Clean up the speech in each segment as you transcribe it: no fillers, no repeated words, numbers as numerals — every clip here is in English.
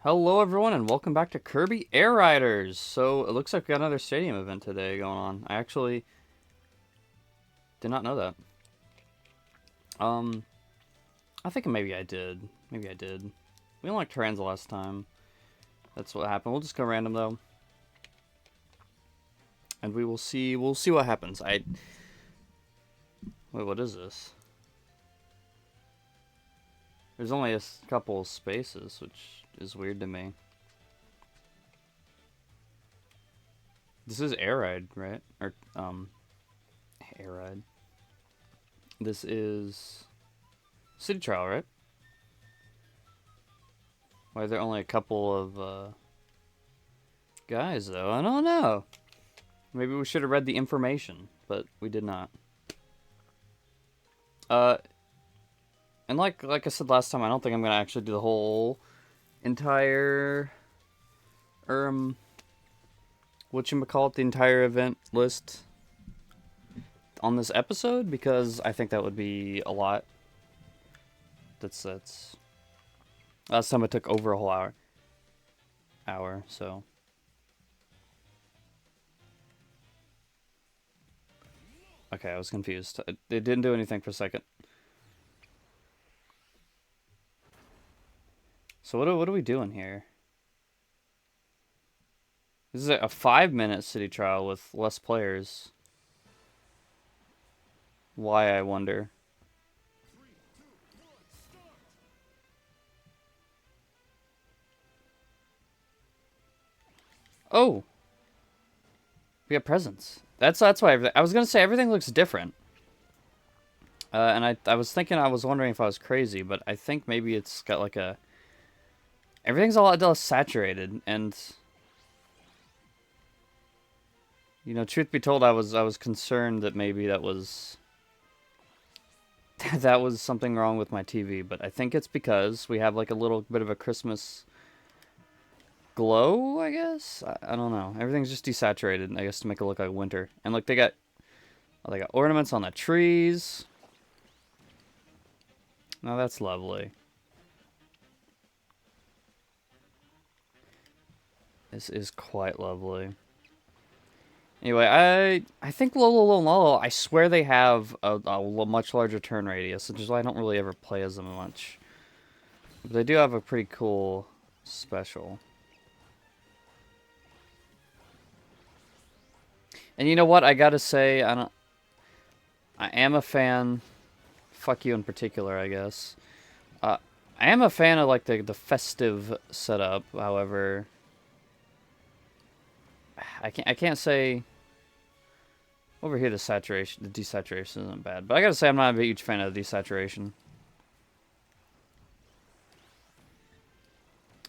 Hello everyone and welcome back to Kirby Air Riders. So it looks like we got another stadium event today going on. I actually did not know that. Um, I think maybe I did. Maybe I did. We unlocked Trans last time. That's what happened. We'll just go random though. And we'll see what happens. Wait, what is this? There's only a couple of spaces, which is weird to me. This is Air Ride, right? Or Air Ride. This is City Trial, right? Why are there only a couple of guys though? I don't know. Maybe we should have read the information, but we did not. And like I said last time, I don't think I'm gonna actually do the whole entire whatchamacallit, the entire event list on this episode, because I think that would be a lot. That's last time it took over a whole hour, so okay, I was confused. It didn't do anything for a second. So what are we doing here? This is a 5-minute city trial with less players. Why, I wonder. Oh, we have presents. That's why I was gonna say everything looks different. And I was thinking, I was wondering if I was crazy, but I think maybe it's got like a... Everything's a lot less saturated, and... You know, truth be told, I was concerned that maybe that was... that was something wrong with my TV, but I think it's because we have like a little bit of a Christmas glow, I guess? I don't know. Everything's just desaturated, I guess, to make it look like winter. And look, they got ornaments on the trees. Now that's lovely. This is quite lovely. Anyway, I think Lolo, I swear they have a much larger turn radius, which is why I don't really ever play as them much. But they do have a pretty cool special. And you know what? I gotta say, I am a fan. Fuck you in particular, I guess. I am a fan of like the festive setup. However, I can't say. Over here, the desaturation isn't bad, but I gotta say I'm not a huge fan of the desaturation.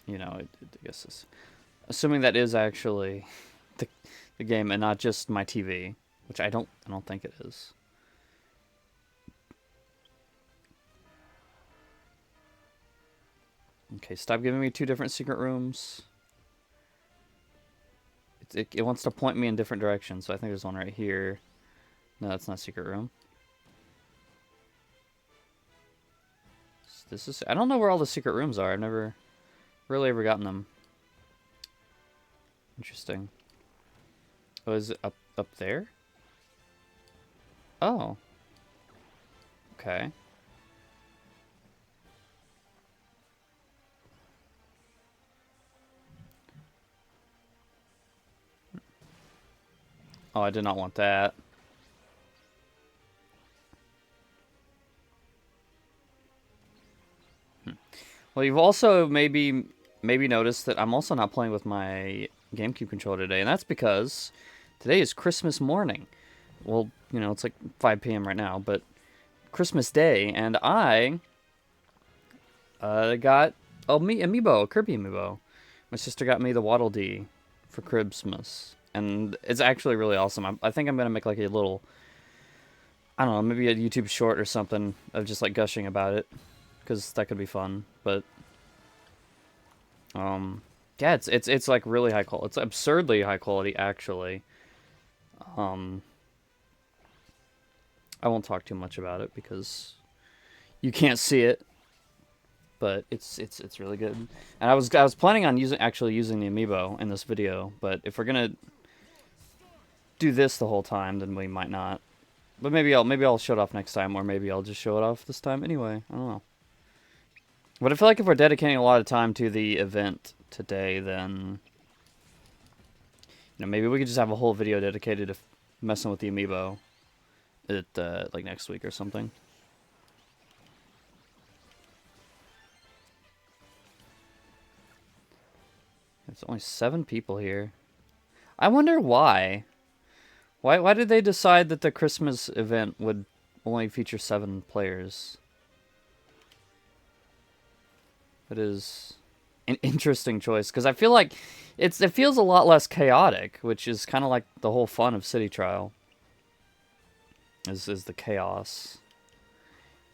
You know, I guess it's, assuming that is actually the game and not just my TV, which I don't think it is. Okay, stop giving me two different secret rooms. It wants to point me in different directions, so I think there's one right here. No, that's not a secret room. This is... I don't know where all the secret rooms are. I've never really ever gotten them. Interesting. Oh, is it up there? Oh. Okay. Oh, I did not want that. Well, you've also maybe noticed that I'm also not playing with my GameCube controller today, and that's because today is Christmas morning. Well, you know, it's like 5 p.m. right now, but Christmas Day, and I got a Kirby amiibo. My sister got me the Waddle Dee for Christmas, and it's actually really awesome. I think I'm gonna make like a little, I don't know, maybe a YouTube short or something of just like gushing about it, because that could be fun. But yeah, it's like really high quality. It's absurdly high quality, actually. I won't talk too much about it because you can't see it. but it's really good. And I was planning on actually using the amiibo in this video, but if we're gonna do this the whole time, then we might not. But maybe I'll show it off next time, or maybe I'll just show it off this time anyway. I don't know. But I feel like if we're dedicating a lot of time to the event today, then maybe we could just have a whole video dedicated to messing with the amiibo at like next week or something. There's only 7 people here. I wonder why. Why did they decide that the Christmas event would only feature 7 players? That is an interesting choice, because I feel like it feels a lot less chaotic, which is kind of like the whole fun of City Trial. Is the chaos.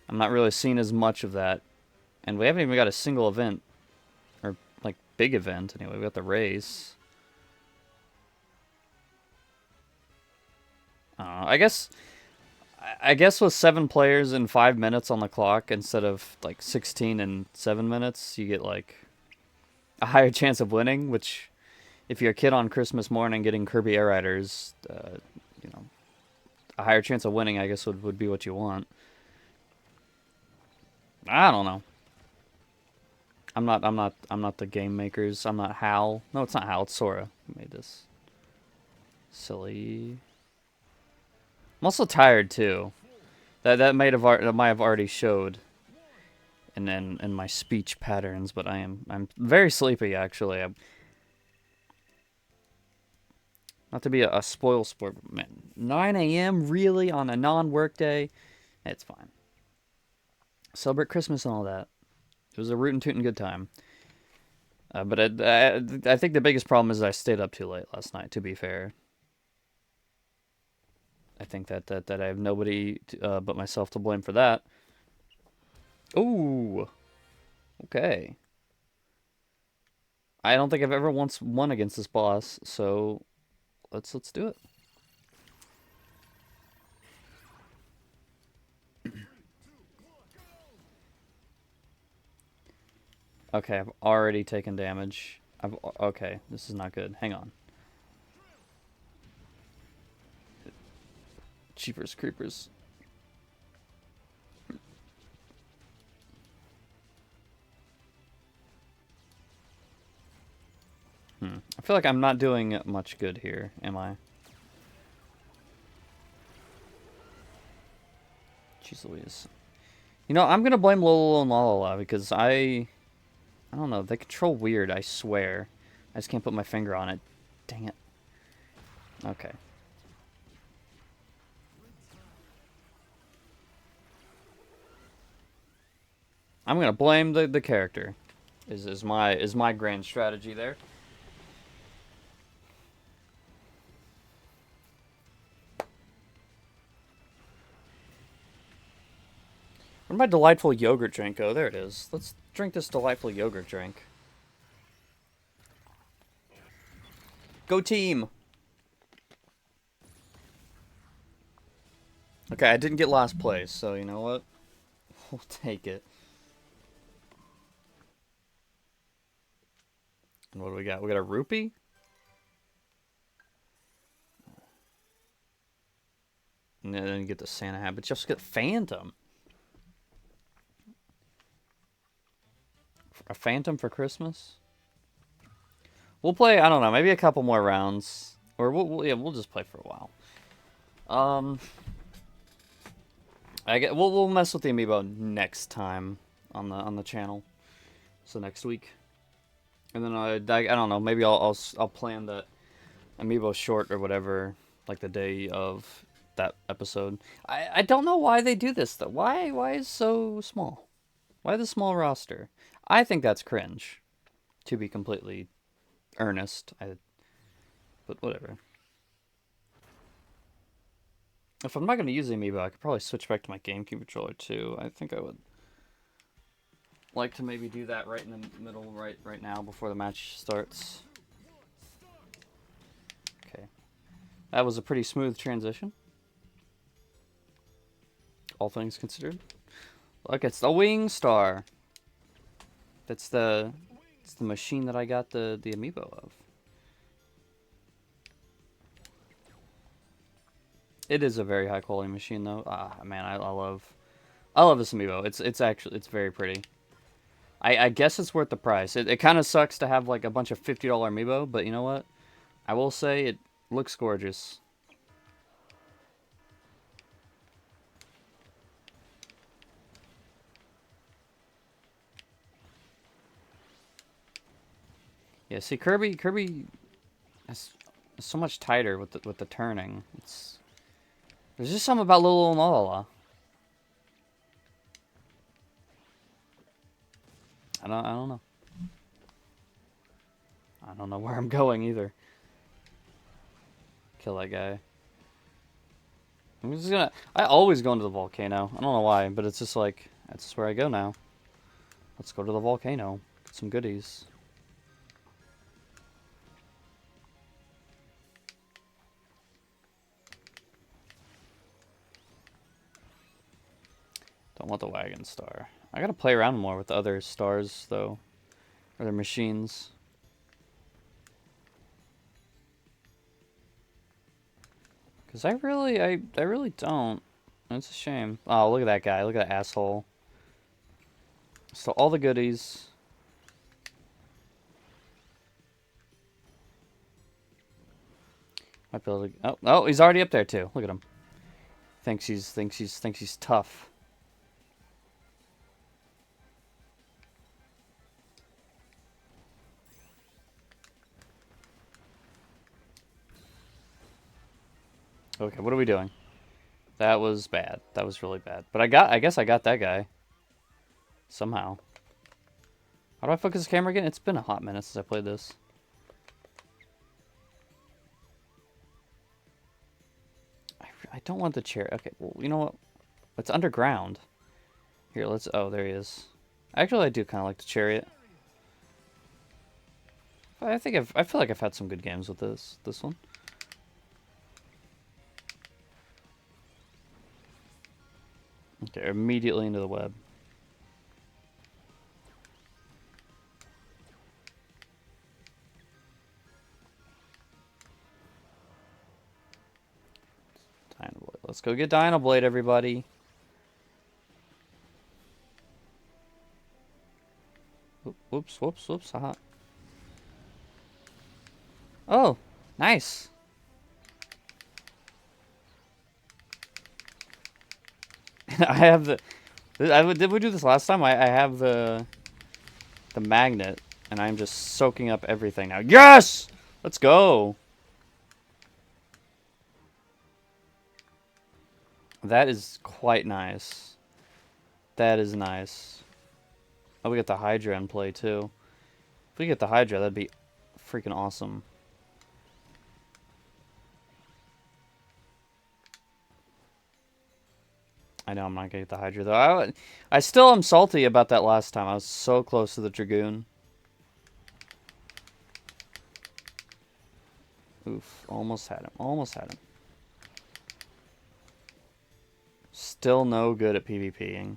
I'm not really seeing as much of that, and we haven't even got a single event, or like big event anyway. We got the race. I guess with 7 players and 5 minutes on the clock instead of like 16 and 7 minutes, you get like a higher chance of winning. Which, if you're a kid on Christmas morning getting Kirby Air Riders, a higher chance of winning, I guess would be what you want. I don't know. I'm not the game makers. I'm not Hal. No, it's not Hal. It's Sora who made this. Silly. I'm also tired too. That might have already showed in my speech patterns, but I'm very sleepy actually. Not to be a spoil sport, but man, 9 a.m. really on a non-work day? It's fine. Celebrate Christmas and all that. It was a rootin' tootin' good time. But I think the biggest problem is I stayed up too late last night, to be fair. I think that I have nobody but myself to blame for that. Ooh. Okay. I don't think I've ever once won against this boss, so let's do it. Okay, I've already taken damage. Okay, this is not good. Hang on. Cheapers creepers. I feel like I'm not doing much good here, am I? Jeez Louise. You know, I'm gonna blame Lolo and Lalala because I don't know, they control weird, I swear. I just can't put my finger on it. Dang it. Okay. I'm gonna blame the character. Is my grand strategy there. Where'd my delightful yogurt drink go? There it is. Let's drink this delightful yogurt drink. Go team! Okay, I didn't get last place, so you know what? We'll take it. And what do we got? We got a rupee? And then you get the Santa hat, but you also get Phantom. A Phantom for Christmas? We'll play, I don't know, maybe a couple more rounds. Or we'll just play for a while. We'll mess with the amiibo next time on the channel. So next week. And then I don't know, maybe I'll plan the amiibo short or whatever, like the day of that episode. I don't know why they do this though. Why is so small? Why the small roster? I think that's cringe, to be completely earnest. But whatever. If I'm not going to use the amiibo, I could probably switch back to my GameCube controller too. I think I would like to maybe do that right in the middle, right now, before the match starts. Okay. That was a pretty smooth transition, all things considered. Look, it's the Wing Star. That's the it's the machine that I got the amiibo of. It is a very high quality machine though. Ah man, I love this amiibo. It's very pretty. I guess it's worth the price. It kind of sucks to have like a bunch of $50 amiibo, but you know what? I will say it looks gorgeous. Yeah, see Kirby is so much tighter with the turning. There's just something about Lilo Malala. I don't know. I don't know where I'm going either. Kill that guy. I always go into the volcano. I don't know why, but it's just like, that's just where I go now. Let's go to the volcano. Get some goodies. Don't want the wagon star. I gotta play around more with the other stars, though. Or their machines. Because I really don't. It's a shame. Oh, look at that guy. Look at that asshole. So all the goodies. Might be able to, oh, he's already up there too. Look at him. Thinks he's tough. Okay, what are we doing? That was bad. That was really bad. But I guess I got that guy. Somehow. How do I focus the camera again? It's been a hot minute since I played this. I don't want the chair. Okay, well, you know what? It's underground. Here, let's... Oh, there he is. Actually, I do kind of like the chariot. I feel like I've had some good games with this one. Okay, immediately into the web. Dynablade. Let's go get Dynablade, everybody. Whoops, whoops, whoops. Haha. Oh, nice. I have the... Did we do this last time? I have the magnet, and I'm just soaking up everything now. Yes! Let's go! That is quite nice. That is nice. Oh, we got the Hydra in play, too. If we get the Hydra, that'd be freaking awesome. I know I'm not gonna get the Hydra, though. I still am salty about that last time. I was so close to the Dragoon. Oof. Almost had him. Almost had him. Still no good at PvPing.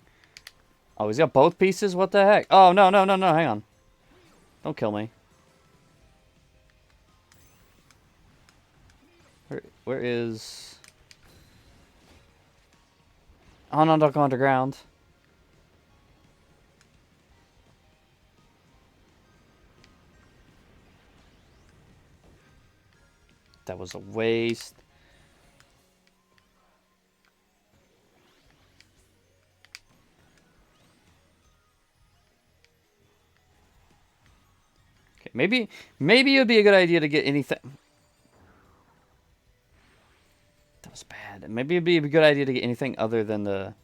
Oh, he's got both pieces? What the heck? Oh, no, no, no, no. Hang on. Don't kill me. Where is... Oh, no, don't go underground. That was a waste. Okay, maybe it would be a good idea to get anything... That was bad. Maybe it'd be a good idea to get anything other than the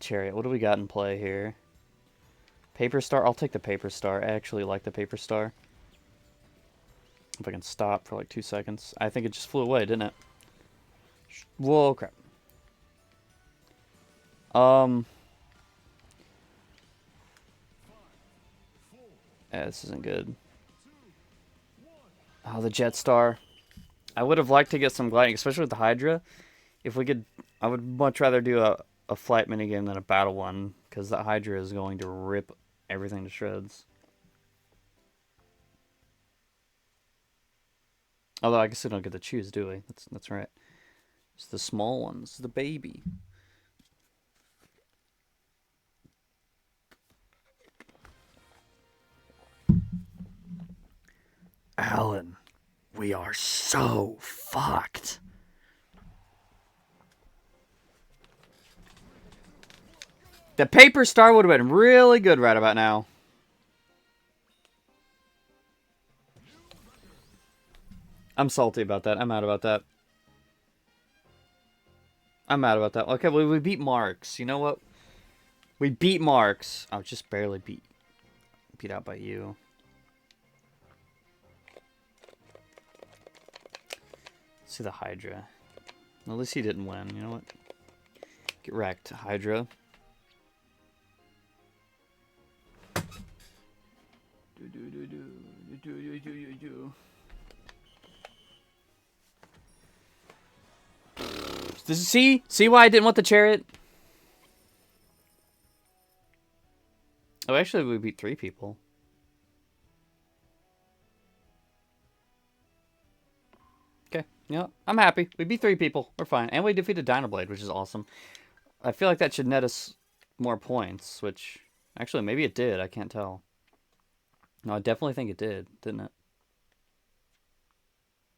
chariot. What do we got in play here? Paper Star? I'll take the Paper Star. I actually like the Paper Star. If I can stop for like 2 seconds. I think it just flew away, didn't it? Whoa, crap. Yeah, this isn't good. Oh, the Jet Star. I would have liked to get some gliding, especially with the Hydra. If we could, I would much rather do a flight minigame than a battle one, because the Hydra is going to rip everything to shreds. Although I guess we don't get to choose, do we? That's right. It's the small ones, the baby. Alan, we are so fucked. The paper star would have been really good right about now. I'm salty about that. I'm mad about that. I'm mad about that. Okay, well, we beat Marks. You know what? We beat Marks. I was just barely beat out by you. Let's see the Hydra. At least he didn't win. You know what? Get wrecked, Hydra. See why I didn't want the chariot? Oh, actually, we beat 3 people. Okay, you know, I'm happy. We beat 3 people. We're fine. And we defeated Dynablade, which is awesome. I feel like that should net us more points, which... Actually, maybe it did. I can't tell. No, I definitely think it did, didn't it?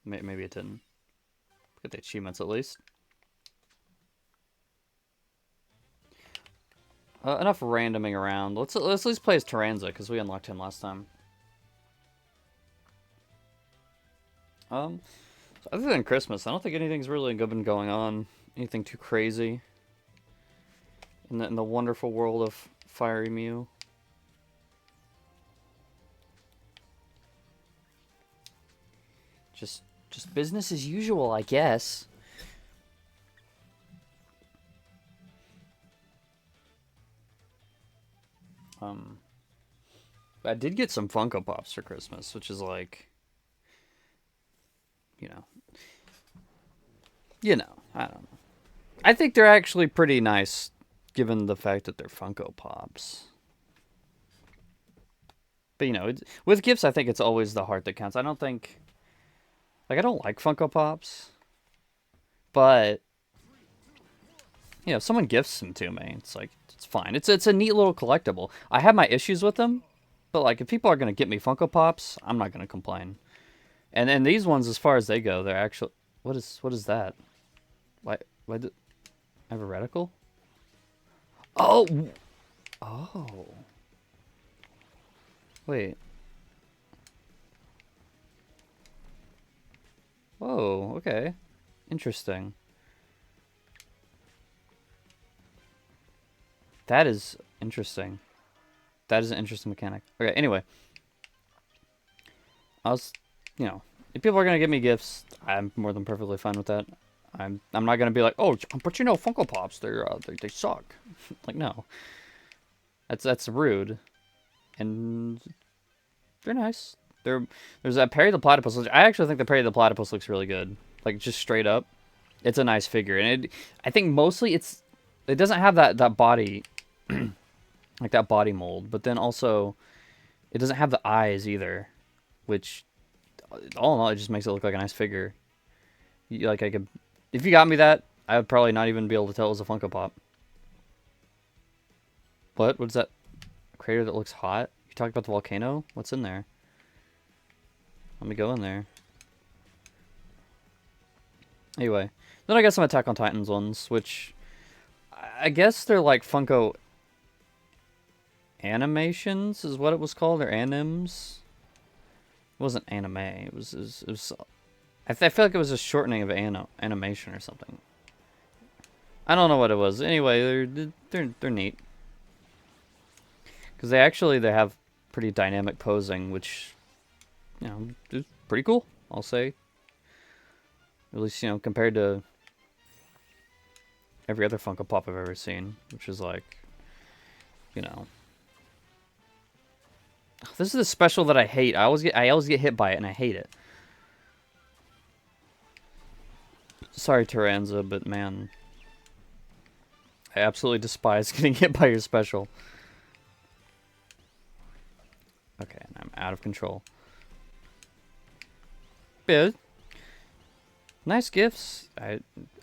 Maybe it didn't. Get the achievements, at least. Enough randoming around. Let's at least play as Taranza, because we unlocked him last time. So other than Christmas, I don't think anything's really been going on. Anything too crazy. In the wonderful world of Fiery Mew. Just business as usual, I guess. I did get some Funko Pops for Christmas, which is like, you know, I don't know. I think they're actually pretty nice, given the fact that they're Funko Pops. But, you know, with gifts, I think it's always the heart that counts. I don't think... Like, I don't like Funko Pops. But, you know, if someone gifts them to me, it's like, it's fine. It's a neat little collectible. I have my issues with them. But, like, if people are going to get me Funko Pops, I'm not going to complain. And then these ones, as far as they go, they're actually... What is that? Why did... I have a reticle? Oh! Oh. Wait. Whoa, okay. Interesting. That is interesting. That is an interesting mechanic. Okay, anyway. You know, if people are going to give me gifts, I'm more than perfectly fine with that. I'm not going to be like, oh, but you know, Funko Pops, they suck. Like, no. That's rude. And they're nice. There's that Perry the Platypus. I actually think the Perry the Platypus looks really good. Like, just straight up. It's a nice figure. And I think mostly it doesn't have that body... like that body mold, but then also it doesn't have the eyes either, which all in all it just makes it look like a nice figure. Like I could, if you got me that, I would probably not even be able to tell it was a Funko Pop. What's that? A crater that looks hot? You talked about the volcano? What's in there? Let me go in there. Anyway, then I got some Attack on Titans ones, which I guess they're like Funko animations is what it was called, or anims. It wasn't anime. It was I feel like it was a shortening of animation or something. I don't know what it was. Anyway, they're neat because they have pretty dynamic posing, which, you know, is pretty cool. I'll say. At least, you know, compared to every other Funko Pop I've ever seen, which is like, you know. This is the special that I hate. I always get hit by it, and I hate it. Sorry, Taranza, but man, I absolutely despise getting hit by your special. Okay, and I'm out of control. Yeah. Nice gifts. I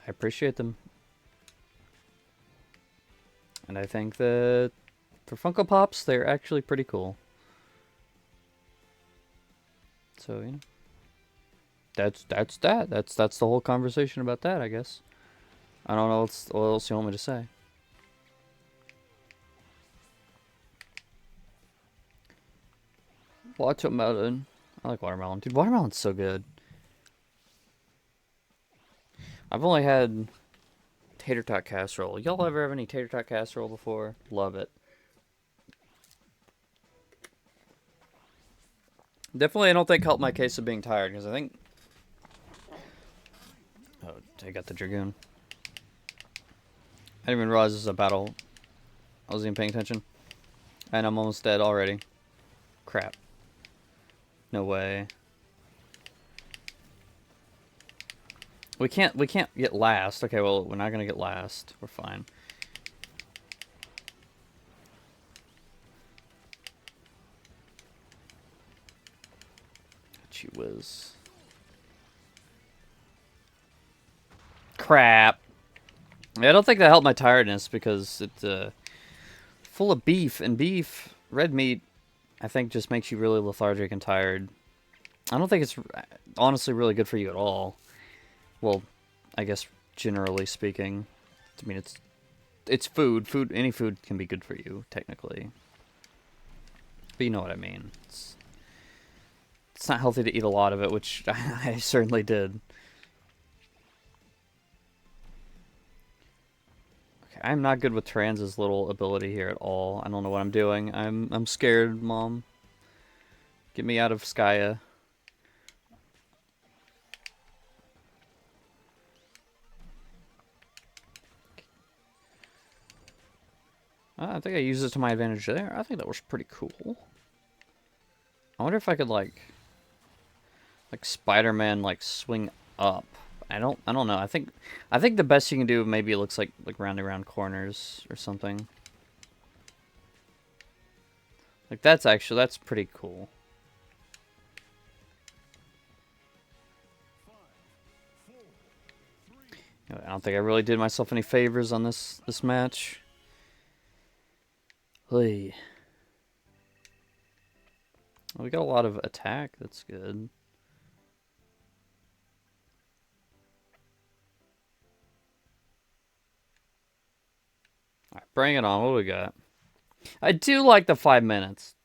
appreciate them. And I think that for Funko Pops, they're actually pretty cool. So, you know. That's that. That's the whole conversation about that, I guess. I don't know what else you want me to say. Watermelon. I like watermelon. Dude, watermelon's so good. I've only had tater tot casserole. Y'all ever have any tater tot casserole before? Love it. Definitely, I don't think helped my case of being tired, because I think... Oh, I got the Dragoon. I didn't even realize this was a battle. I wasn't even paying attention. And I'm almost dead already. Crap. No way. We can't get last. Okay, well, we're not gonna get last. We're fine. Gee whiz. Crap. I don't think that helped my tiredness because it's full of beef, and beef, red meat, I think just makes you really lethargic and tired. I don't think it's honestly really good for you at all. Well, I guess generally speaking. I mean, it's food. Any food can be good for you, technically. But you know what I mean. It's not healthy to eat a lot of it, which I certainly did. Okay, I'm not good with Trans's little ability here at all. I don't know what I'm doing. I'm scared, Mom. Get me out of Skya. I think I used it to my advantage there. I think that was pretty cool. I wonder if I could like Spider-Man like swing up. I don't know. I think the best you can do maybe it looks like rounding around corners or something. Like that's pretty cool. I don't think I really did myself any favors on this match. Hey. Well, we got a lot of attack. That's good. All right, bring it on. What do we got? I do like the 5 minutes.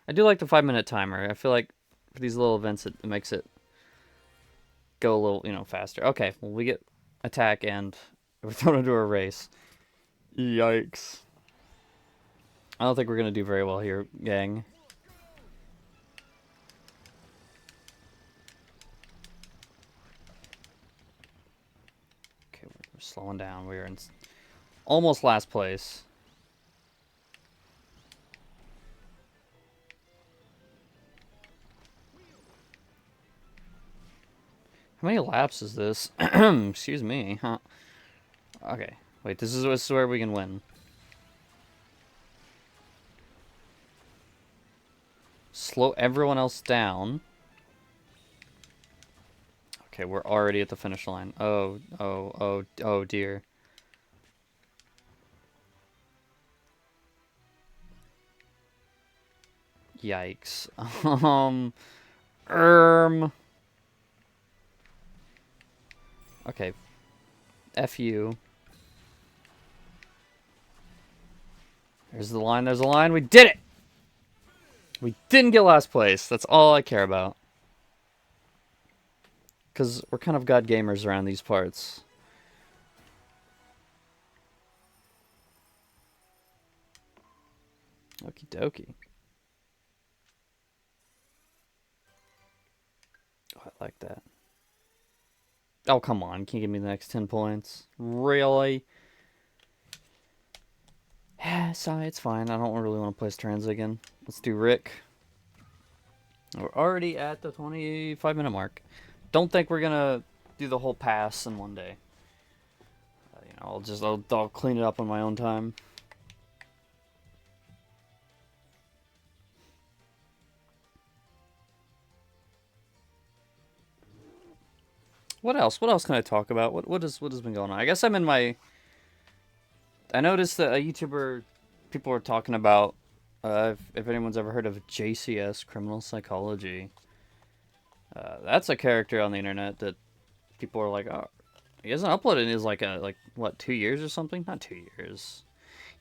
I do like the 5-minute timer. I feel like for these little events, it makes it go a little, faster. Okay, well, we get attack and we're thrown into a race. Yikes. I don't think we're going to do very well here, gang. Okay, we're slowing down. We're in almost last place. How many laps is this? Excuse me. Huh? Okay. Wait, this is where we can win. Slow everyone else down. Okay, we're already at the finish line. Oh dear. Yikes. Okay. F you. There's the line, there's a line. We did it! We didn't get last place. That's all I care about. Because we're kind of god gamers around these parts. Okie dokie. Oh, I like that. Oh, come on. Can't give me the next 10 points. Really? Sorry, it's fine. I don't really want to play Trans again. Let's do Rick. We're already at the 25-minute mark. Don't think we're gonna do the whole pass in one day. I'll clean it up on my own time. What else? What else can I talk about? What has been going on? I guess I'm in my. I noticed that a YouTuber, people were talking about. If anyone's ever heard of JCS, Criminal Psychology, that's a character on the internet that people are like, oh, he hasn't uploaded in his like what 2 years or something? Not 2 years.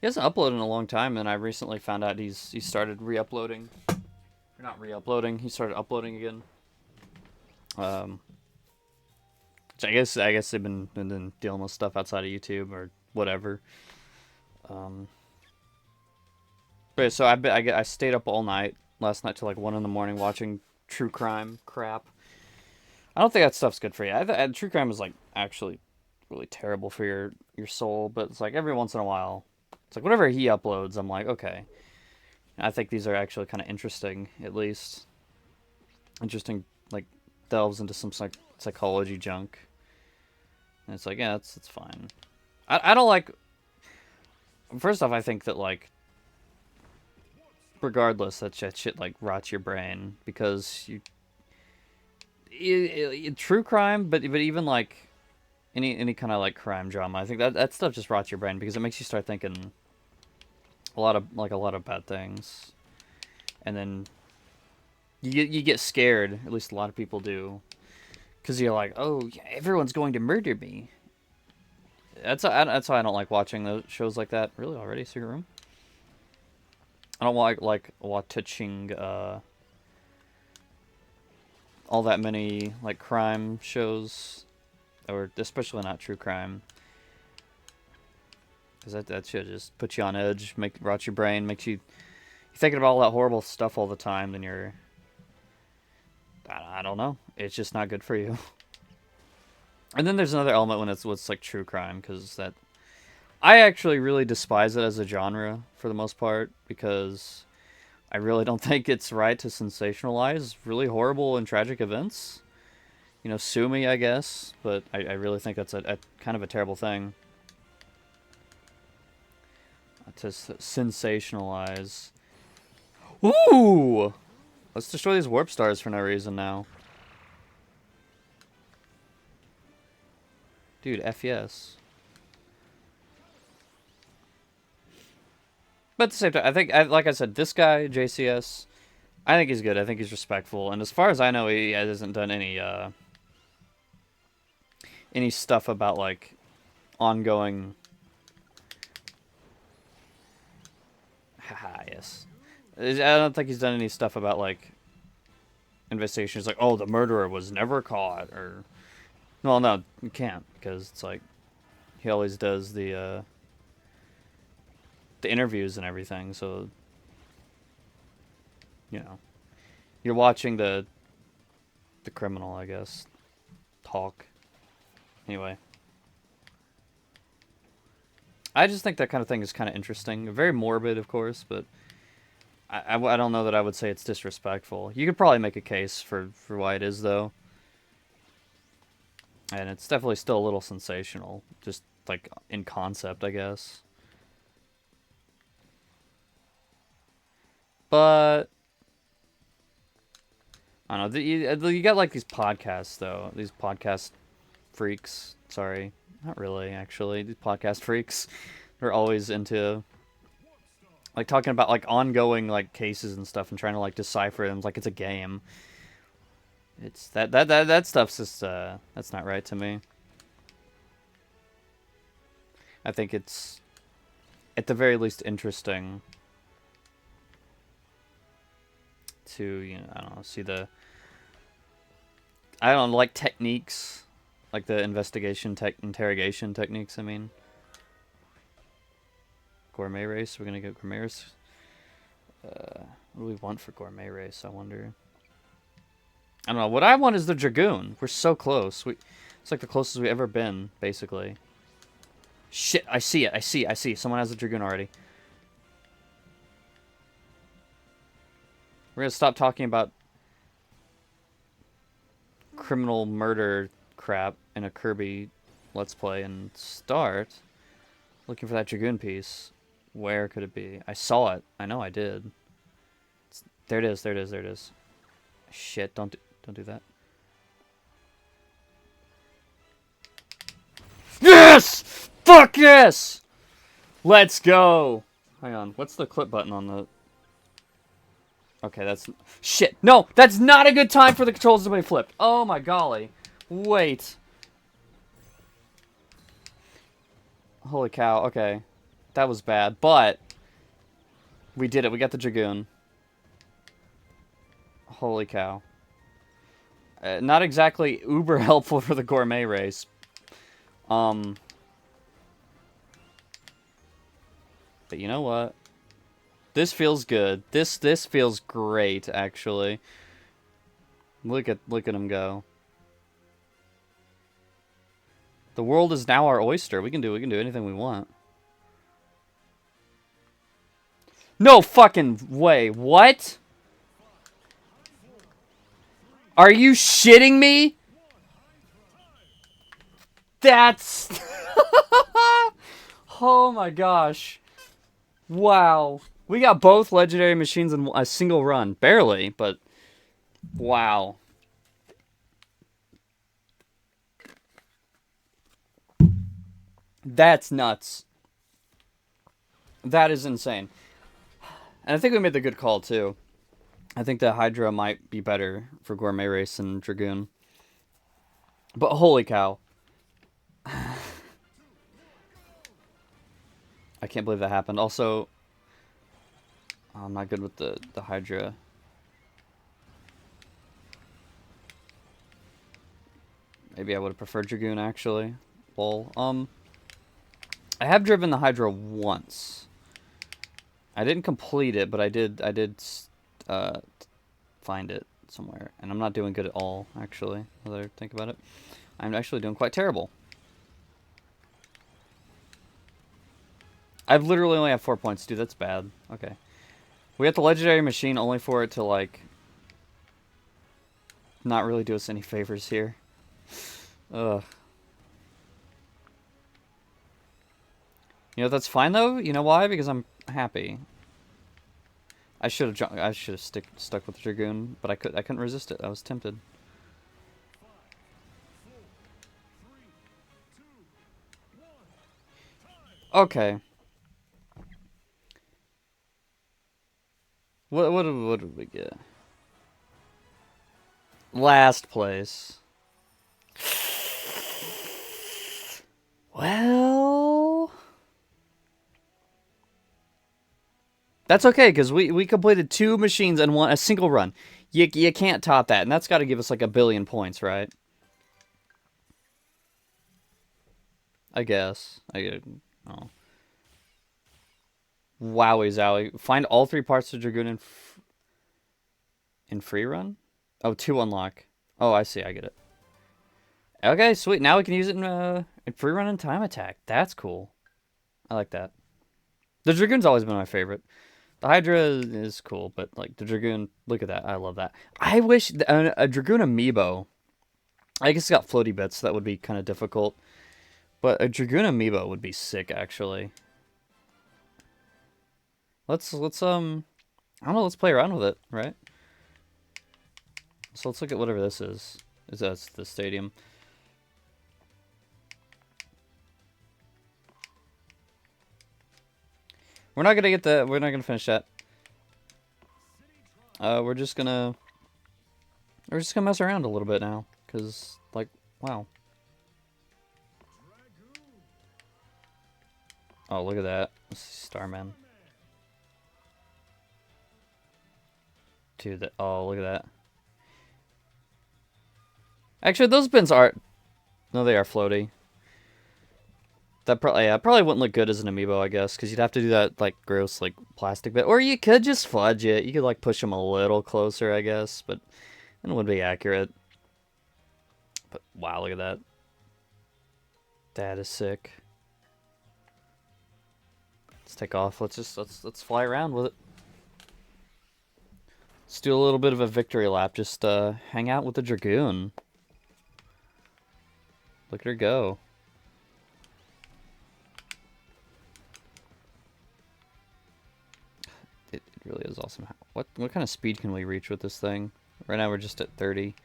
He hasn't uploaded in a long time, and I recently found out he started re-uploading. Or not re-uploading. He started uploading again. Um, which I guess they've been dealing with stuff outside of YouTube or whatever. Um, but so I stayed up all night last night till like 1 in the morning watching true crime crap. I don't think that stuff's good for you. True crime is like actually really terrible for your soul, but it's like every once in a while, it's like whatever he uploads, I'm like, okay. I think these are actually kind of interesting, at least. Interesting, like, delves into some psychology junk. And it's like, yeah, it's fine. I don't like... First off, I think that, like, regardless, that shit, like, rots your brain. Because true crime, but even, like, any kind of, like, crime drama, I think that stuff just rots your brain because it makes you start thinking a lot of bad things. And then you get scared, at least a lot of people do. Because you're like, oh, yeah, everyone's going to murder me. That's why I don't like watching those shows like that. Really, already? Secret Room? I don't like watching all that many like crime shows, or especially not true crime. Because that shit just puts you on edge, rots your brain, makes you thinking about all that horrible stuff all the time. Then I don't know. It's just not good for you. And then there's another element when it's like true crime, because I actually really despise it as a genre for the most part, because I really don't think it's right to sensationalize really horrible and tragic events. You know, sue me, I guess, but I really think that's a kind of a terrible thing. To sensationalize. Ooh! Let's destroy these warp stars for no reason now. Dude, F yes. But at the same time, I think, like I said, this guy, JCS, I think he's good. I think he's respectful. And as far as I know, he hasn't done any stuff about, like, ongoing... Haha, yes. I don't think he's done any stuff about, like, investigations like, oh, the murderer was never caught, or... Well, no, you can't, because it's like, he always does the interviews and everything, so... You know. You're watching the criminal, I guess, talk. Anyway. I just think that kind of thing is kind of interesting. Very morbid, of course, but I don't know that I would say it's disrespectful. You could probably make a case for why it is, though. And it's definitely still a little sensational. Just, like, in concept, I guess. But... I don't know. You got, like, these podcasts, though. These podcast freaks. Sorry. Not really, actually. These podcast freaks are always into... like, talking about, like, ongoing, like, cases and stuff and trying to, like, decipher them like it's a game. It's... That stuff's just, that's not right to me. I think it's, at the very least, interesting to, you know, I don't know, see the... I don't know, like, techniques. Like, the interrogation techniques, I mean. Gourmet race, we're gonna get gourmet race. What do we want for gourmet race, I wonder? I don't know, what I want is the Dragoon. We're so close. It's like the closest we've ever been, basically. Shit, I see it, I see. Someone has a Dragoon already. We're gonna stop talking about criminal murder crap in a Kirby Let's Play and start looking for that Dragoon piece. Where could it be? I saw it. I know I did. There it is. Shit, don't do that. Yes! Fuck yes! Let's go! Hang on, what's the clip button on the... Okay, that's... Shit! No! That's not a good time for the controls to be flipped! Oh my golly. Wait. Holy cow, okay. That was bad, but... We did it, we got the Dragoon. Holy cow. Not exactly uber helpful for the gourmet race. But you know what? This feels good. This feels great, actually. Look at him go. The world is now our oyster. We can do anything we want. No fucking way. What? Are you shitting me? That's... Oh my gosh. Wow. We got both legendary machines in a single run. Barely, but... Wow. That's nuts. That is insane. And I think we made the good call, too. I think that Hydra might be better for Gourmet Race than Dragoon. But holy cow. I can't believe that happened. Also, I'm not good with the Hydra. Maybe I would have preferred Dragoon, actually. Well, I have driven the Hydra once. I didn't complete it, but I did find it somewhere. And I'm not doing good at all, actually, now that I think about it. I'm actually doing quite terrible. I've literally only have 4 points. Dude, that's bad. Okay. We got the legendary machine only for it to, like, not really do us any favors here. Ugh. You know, that's fine, though. You know why? Because I'm happy. I should have stuck with the Dragoon, but I couldn't resist it. I was tempted. Okay. What did we get? Last place. Well, that's okay, because we completed 2 machines and a single run. You can't top that, and that's got to give us like 1 billion points, right? I guess. Oh. Wowie zowie. Find all 3 parts of Dragoon in free run? Oh, 2 unlock. Oh, I see. I get it. Okay, sweet. Now we can use it in free run and time attack. That's cool. I like that. The Dragoon's always been my favorite. The Hydra is cool, but like the Dragoon, look at that. I love that. I wish a Dragoon amiibo. I guess it's got floaty bits, so that would be kind of difficult. But a Dragoon amiibo would be sick, actually. Let's I don't know, let's play around with it, right? So let's look at whatever this is. That's the stadium. We're not gonna finish that. We're just gonna mess around a little bit now, cause like, wow. Oh, look at that, Starman. Dude, oh, look at that. Actually, those bins are... No, they are floaty. That probably wouldn't look good as an amiibo, I guess, because you'd have to do that, like, gross, like, plastic bit. Or you could just fudge it. You could, like, push them a little closer, I guess, but it wouldn't be accurate. But, wow, look at that. That is sick. Let's take off. Let's fly around with it. Let's do a little bit of a victory lap. Just, hang out with the Dragoon. Look at her go. It really is awesome. What kind of speed can we reach with this thing? Right now we're just at 30.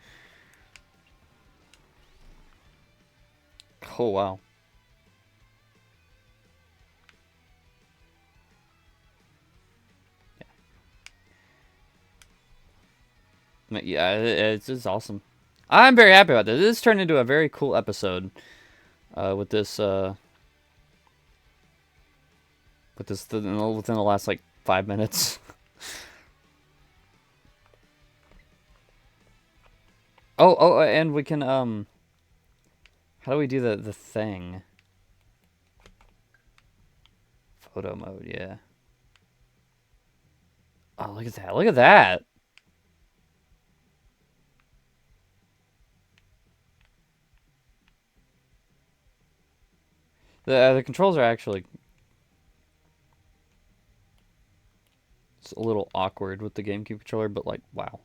Oh, wow. Yeah, it's awesome. I'm very happy about this. This turned into a very cool episode. With this within the last like 5 minutes. Oh, and we can how do we do the thing? Photo mode, yeah. Oh, look at that! Look at that! The controls are actually it's a little awkward with the GameCube controller, but like wow.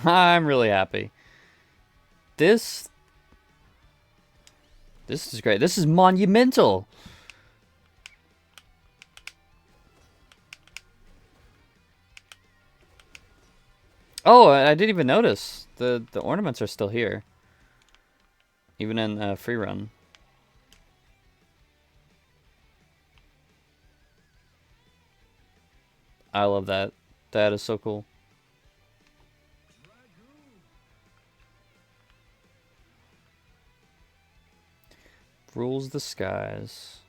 I'm really happy. This is great. This is monumental. Oh, I didn't even notice. The ornaments are still here. Even in free run. I love that. That is so cool. Rules the skies.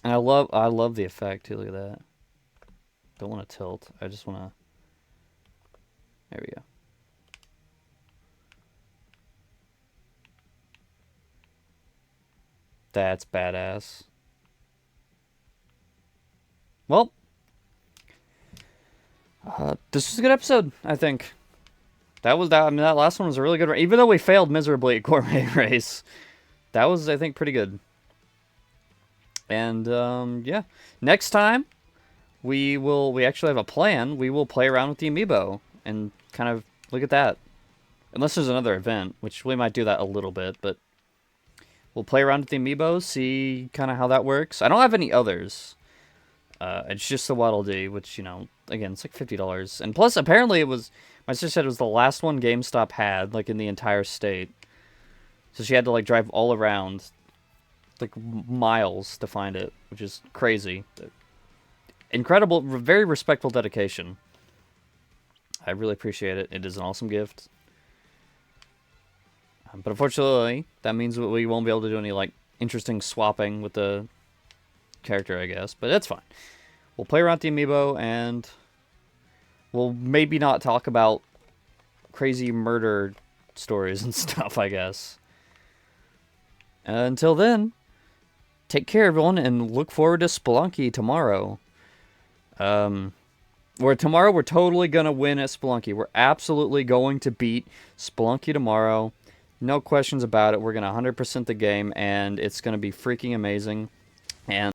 And I love the effect too. Look at that. Don't want to tilt. I just want to. There we go. That's badass. Well, this was a good episode, I think. That was that. I mean, that last one was a really good. Even though we failed miserably at Gourmet Race, that was, I think, pretty good. And yeah, next time we actually have a plan. We will play around with the amiibo and kind of look at that. Unless there's another event, which we might do that a little bit, but we'll play around with the amiibo, see kind of how that works. I don't have any others. It's just the Waddle Dee, which, you know, again, it's like $50. And plus, apparently it was, my sister said it was the last one GameStop had, like, in the entire state. So she had to, like, drive all around, like, miles to find it, which is crazy. Incredible, very respectful dedication. I really appreciate it. It is an awesome gift. But unfortunately, that means we won't be able to do any, like, interesting swapping with the character, I guess. But that's fine. We'll play around the amiibo, and we'll maybe not talk about crazy murder stories and stuff, I guess. Until then, take care, everyone, and look forward to Spelunky tomorrow. Tomorrow we're totally going to win at Spelunky. We're absolutely going to beat Spelunky tomorrow. No questions about it. We're going to 100% the game, and it's going to be freaking amazing. And